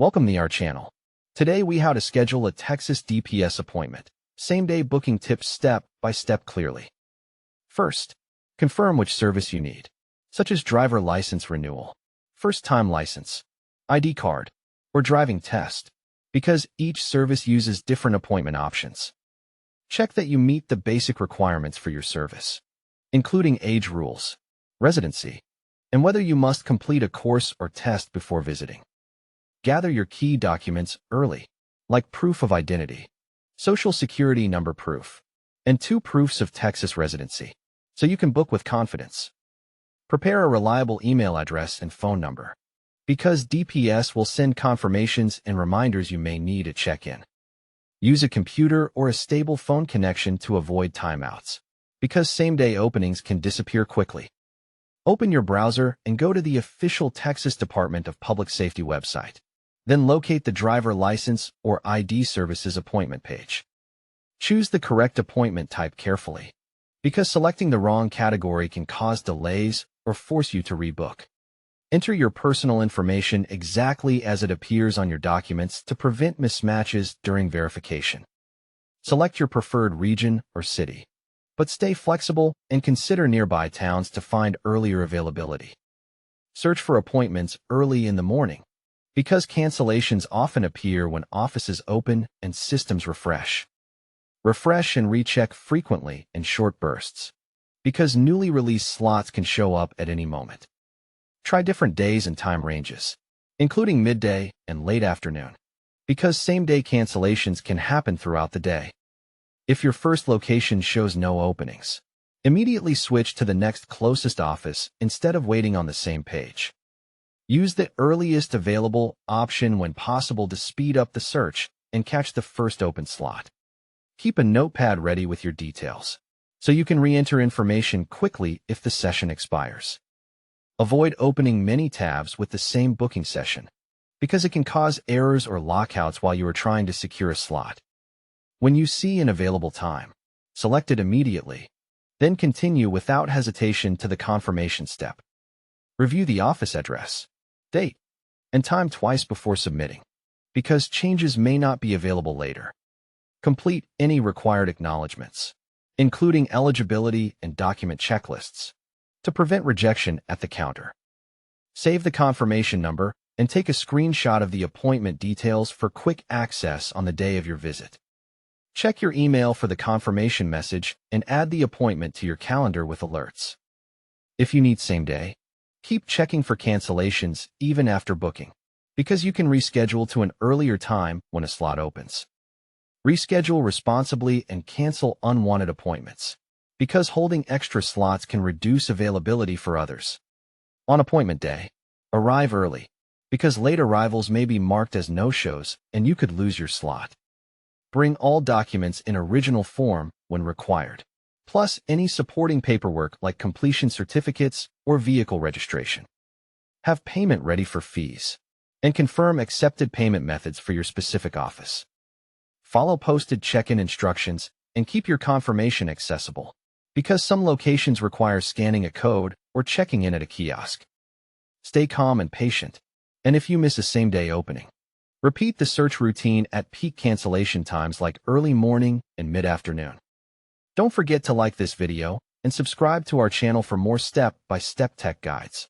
Welcome to our channel. Today we how to schedule a Texas DPS appointment. Same-day booking tips step by step clearly. First, confirm which service you need, such as driver license renewal, first-time license, ID card, or driving test, because each service uses different appointment options. Check that you meet the basic requirements for your service, including age rules, residency, and whether you must complete a course or test before visiting. Gather your key documents early, like proof of identity, social security number proof, and 2 proofs of Texas residency, so you can book with confidence. Prepare a reliable email address and phone number, because DPS will send confirmations and reminders you may need at check-in. Use a computer or a stable phone connection to avoid timeouts, because same-day openings can disappear quickly. Open your browser and go to the official Texas Department of Public Safety website. Then locate the driver license or ID services appointment page. Choose the correct appointment type carefully, because selecting the wrong category can cause delays or force you to rebook. Enter your personal information exactly as it appears on your documents to prevent mismatches during verification. Select your preferred region or city, but stay flexible and consider nearby towns to find earlier availability. Search for appointments early in the morning, because cancellations often appear when offices open and systems refresh. Refresh and recheck frequently in short bursts, because newly released slots can show up at any moment. Try different days and time ranges, including midday and late afternoon, because same-day cancellations can happen throughout the day. If your first location shows no openings, immediately switch to the next closest office instead of waiting on the same page. Use the earliest available option when possible to speed up the search and catch the first open slot. Keep a notepad ready with your details, so you can re-enter information quickly if the session expires. Avoid opening many tabs with the same booking session, because it can cause errors or lockouts while you are trying to secure a slot. When you see an available time, select it immediately, then continue without hesitation to the confirmation step. Review the office address, date, and time twice before submitting, because changes may not be available later. Complete any required acknowledgments, including eligibility and document checklists, to prevent rejection at the counter. Save the confirmation number and take a screenshot of the appointment details for quick access on the day of your visit. Check your email for the confirmation message and add the appointment to your calendar with alerts. If you need same day, keep checking for cancellations even after booking, because you can reschedule to an earlier time when a slot opens. Reschedule responsibly and cancel unwanted appointments, because holding extra slots can reduce availability for others. On appointment day, arrive early, because late arrivals may be marked as no-shows and you could lose your slot. Bring all documents in original form when required, plus any supporting paperwork like completion certificates or vehicle registration. Have payment ready for fees, and confirm accepted payment methods for your specific office. Follow posted check-in instructions and keep your confirmation accessible, because some locations require scanning a code or checking in at a kiosk. Stay calm and patient, and if you miss a same-day opening, repeat the search routine at peak cancellation times like early morning and mid-afternoon. Don't forget to like this video and subscribe to our channel for more step-by-step tech guides.